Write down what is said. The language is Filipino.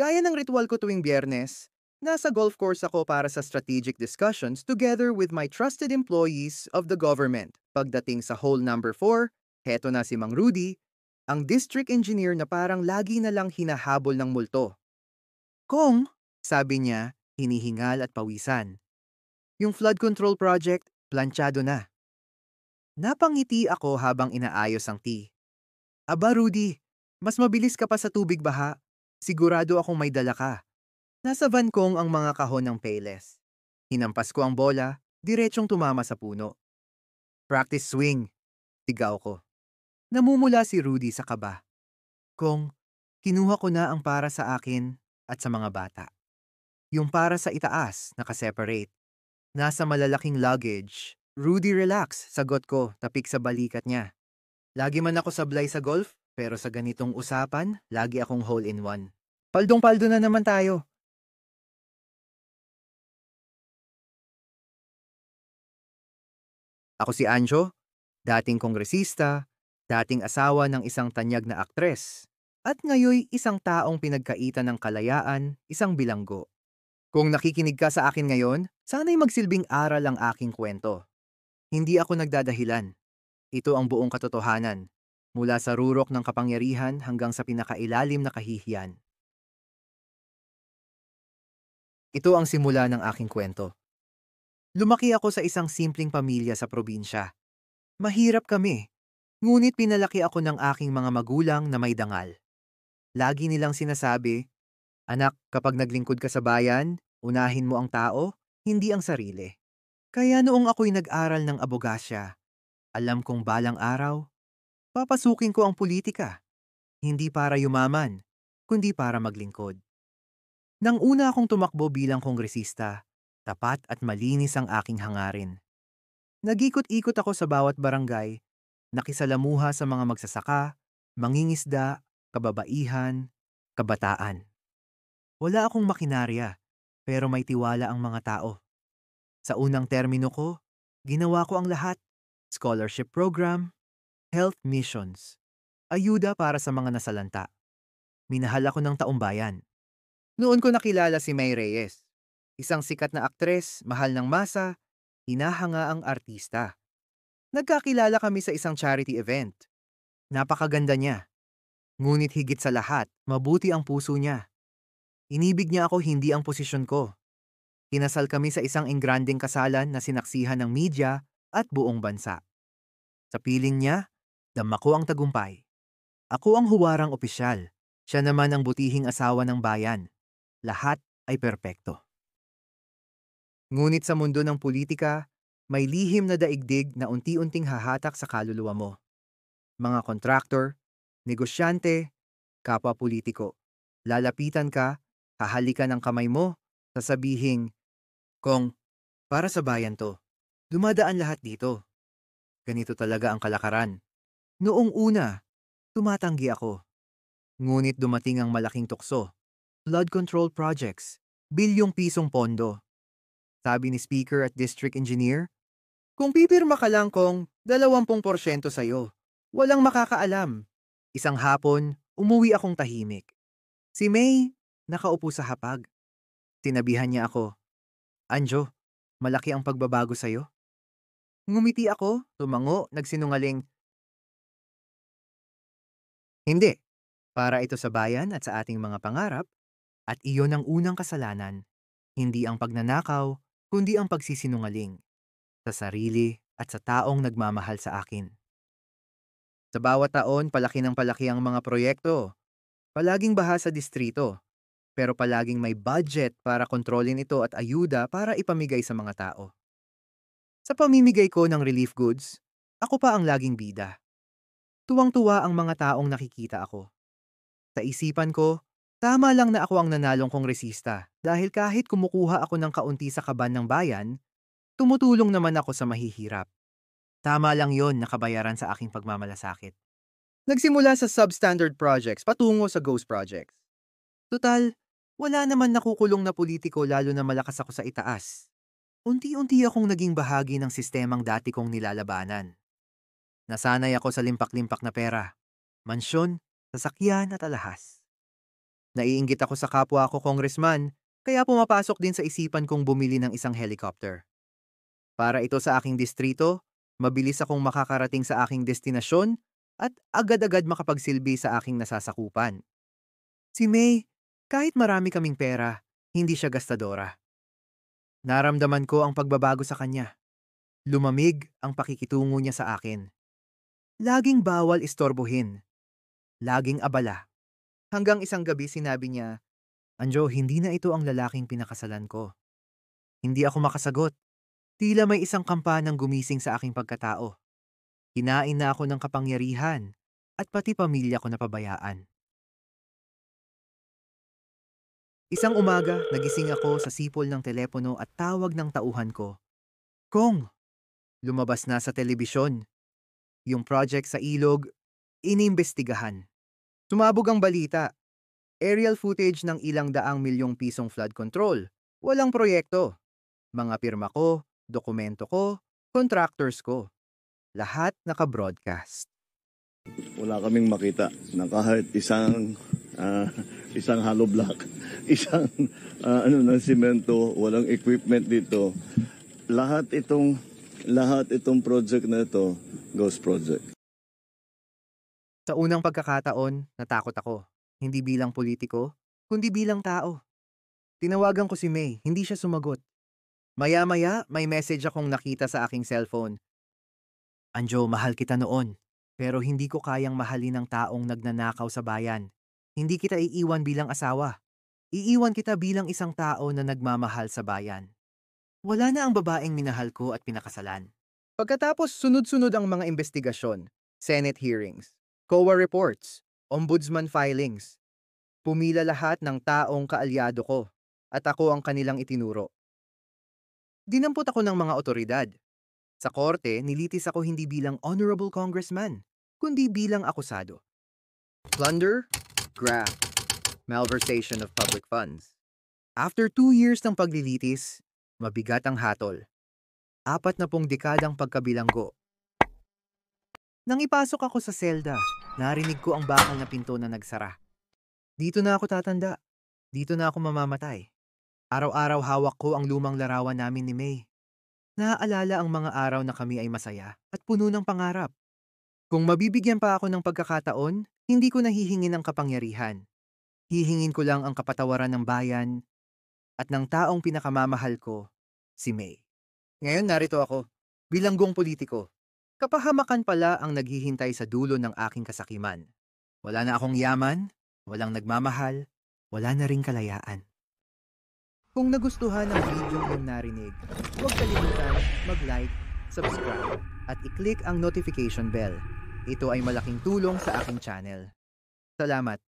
Gaya ng ritual ko tuwing Biyernes, nasa golf course ako para sa strategic discussions together with my trusted employees of the government. Pagdating sa hole number 4, heto na si Mang Rudy, ang district engineer na parang lagi na lang hinahabol ng multo. Kung, sabi niya, hinihingal at pawisan. Yung flood control project, planchado na. Napangiti ako habang inaayos ang tea. Aba Rudy, mas mabilis ka pa sa tubig baha. Sigurado akong may dala ka. Nasa van kong ang mga kahon ng Payless. Hinampas ko ang bola, diretsong tumama sa puno. Practice swing, tigaw ko. Namumula si Rudy sa kaba. Kung, kinuha ko na ang para sa akin at sa mga bata. Yung para sa itaas, nakaseparate. Nasa malalaking luggage. Rudy relax, sagot ko, tapik sa balikat niya. Lagi man ako sablay sa golf, pero sa ganitong usapan, lagi akong hole-in-one. Paldong-paldo na naman tayo. Ako si Anjo, dating kongresista, dating asawa ng isang tanyag na aktres, at ngayoy isang taong pinagkaitan ng kalayaan, isang bilanggo. Kung nakikinig ka sa akin ngayon, sana'y magsilbing aral ang aking kwento. Hindi ako nagdadahilan. Ito ang buong katotohanan, mula sa rurok ng kapangyarihan hanggang sa pinakailalim na kahihiyan. Ito ang simula ng aking kwento. Lumaki ako sa isang simpleng pamilya sa probinsya. Mahirap kami, ngunit pinalaki ako ng aking mga magulang na may dangal. Lagi nilang sinasabi, "Anak, kapag naglingkod ka sa bayan, unahin mo ang tao, hindi ang sarili." Kaya noong ako'y nag-aral ng abogasya, alam kong balang araw, papasukin ko ang politika. Hindi para yumaman, kundi para maglingkod. Nang una akong tumakbo bilang kongresista, tapat at malinis ang aking hangarin. Nag-ikot-ikot ako sa bawat barangay, nakisalamuha sa mga magsasaka, mangingisda, kababaihan, kabataan. Wala akong makinarya, pero may tiwala ang mga tao. Sa unang termino ko, ginawa ko ang lahat. Scholarship program, health missions, ayuda para sa mga nasalanta. Minahal ako ng taumbayan. Noon ko nakilala si May Reyes. Isang sikat na aktres, mahal ng masa, hinahanga ang artista. Nagkakilala kami sa isang charity event. Napakaganda niya. Ngunit higit sa lahat, mabuti ang puso niya. Inibig niya ako hindi ang posisyon ko. Kinasal kami sa isang engranding kasalan na sinaksihan ng media at buong bansa. Sa piling niya, dama ko ang tagumpay. Ako ang huwarang opisyal. Siya naman ang butihing asawa ng bayan. Lahat ay perpekto. Ngunit sa mundo ng politika, may lihim na daigdig na unti-unting hahatak sa kaluluwa mo. Mga kontraktor, negosyante, kapwa politiko. Lalapitan ka, hahalikan ang kamay mo, sasabihing, "Kong, para sa bayan to. Dumadaan lahat dito. Ganito talaga ang kalakaran." Noong una, tumatanggi ako. Ngunit dumating ang malaking tukso. Flood control projects, bilyong pisong pondo. Sabi ni Speaker at District Engineer, "Kung pipirma ka lang kong 20% sa'yo, walang makakaalam." Isang hapon, umuwi akong tahimik. Si May, nakaupo sa hapag. Sinabihan niya ako, "Anjo, malaki ang pagbabago sa'yo." Ngumiti ako, tumango, nagsinungaling, "Hindi, para ito sa bayan at sa ating mga pangarap, at iyon ang unang kasalanan, hindi ang pagnanakaw, kundi ang pagsisinungaling, sa sarili at sa taong nagmamahal sa akin." Sa bawat taon, palaki ng palaki ang mga proyekto. Palaging baha sa distrito, pero palaging may budget para kontrolin ito at ayuda para ipamigay sa mga tao. Sa pamimigay ko ng relief goods, ako pa ang laging bida. Tuwang-tuwa ang mga taong nakikita ako. Sa isipan ko, tama lang na ako ang nanalong kongresista dahil kahit kumukuha ako ng kaunti sa kaban ng bayan, tumutulong naman ako sa mahihirap. Tama lang yon nakabayaran sa aking pagmamalasakit. Nagsimula sa substandard projects patungo sa ghost projects. Tutal, wala naman nakukulong na politiko lalo na malakas ako sa itaas. Unti-unti akong naging bahagi ng sistemang dati kong nilalabanan. Nasanay ako sa limpak-limpak na pera, mansyon, sasakyan at alahas. Naiinggit ako sa kapwa ko congressman, kaya pumapasok din sa isipan kong bumili ng isang helicopter. Para ito sa aking distrito, mabilis akong makakarating sa aking destinasyon at agad-agad makapagsilbi sa aking nasasakupan. Si May, kahit marami kaming pera, hindi siya gastadora. Naramdaman ko ang pagbabago sa kanya. Lumamig ang pakikitungo niya sa akin. Laging bawal istorbohin. Laging abala. Hanggang isang gabi sinabi niya, "Anjo, hindi na ito ang lalaking pinakasalan ko." Hindi ako makasagot. Tila may isang kampanang gumising sa aking pagkatao. Kinain na ako ng kapangyarihan at pati pamilya ko napabayaan. Isang umaga, nagising ako sa sipol ng telepono at tawag ng tauhan ko. Kong, lumabas na sa telebisyon. Yung project sa ilog, inimbestigahan. Sumabog ang balita. Aerial footage ng ilang daang milyong pisong flood control. Walang proyekto. Mga pirma ko, dokumento ko, contractors ko. Lahat naka-broadcast. Wala kaming makita na kahit isang hollow block, isang ng simento, walang equipment dito. Lahat itong project na ito, ghost project. Sa unang pagkakataon, natakot ako. Hindi bilang politiko, kundi bilang tao. Tinawagan ko si May, hindi siya sumagot. Maya-maya, may message akong nakita sa aking cellphone. Anjo, mahal kita noon, pero hindi ko kayang mahalin ng taong nagnanakaw sa bayan. Hindi kita iiwan bilang asawa. Iiwan kita bilang isang tao na nagmamahal sa bayan. Wala na ang babaeng minahal ko at pinakasalan. Pagkatapos sunod-sunod ang mga investigasyon, Senate hearings, COA reports, Ombudsman filings. Pumila lahat ng taong kaalyado ko at ako ang kanilang itinuro. Dinampot ako ng mga otoridad. Sa korte, nilitis ako hindi bilang honorable congressman, kundi bilang akusado. Plunder, graft, malversation of public funds. After 2 years ng paglilitis, mabigat ang hatol. 40 dekadang pagkabilanggo. Nang ipasok ako sa selda, narinig ko ang bakal na pinto na nagsara. Dito na ako tatanda. Dito na ako mamamatay. Araw-araw hawak ko ang lumang larawan namin ni May. Naaalala ang mga araw na kami ay masaya at puno ng pangarap. Kung mabibigyan pa ako ng pagkakataon, hindi ko nahihingi ng kapangyarihan. Hihingin ko lang ang kapatawaran ng bayan at ng taong pinakamamahal ko, si May. Ngayon narito ako, bilanggong politiko. Kapahamakan pala ang naghihintay sa dulo ng aking kasakiman. Wala na akong yaman, walang nagmamahal, wala na ring kalayaan. Kung nagustuhan ang video yung narinig, huwag kalimutan mag-like, subscribe, at i-click ang notification bell. Ito ay malaking tulong sa aking channel. Salamat!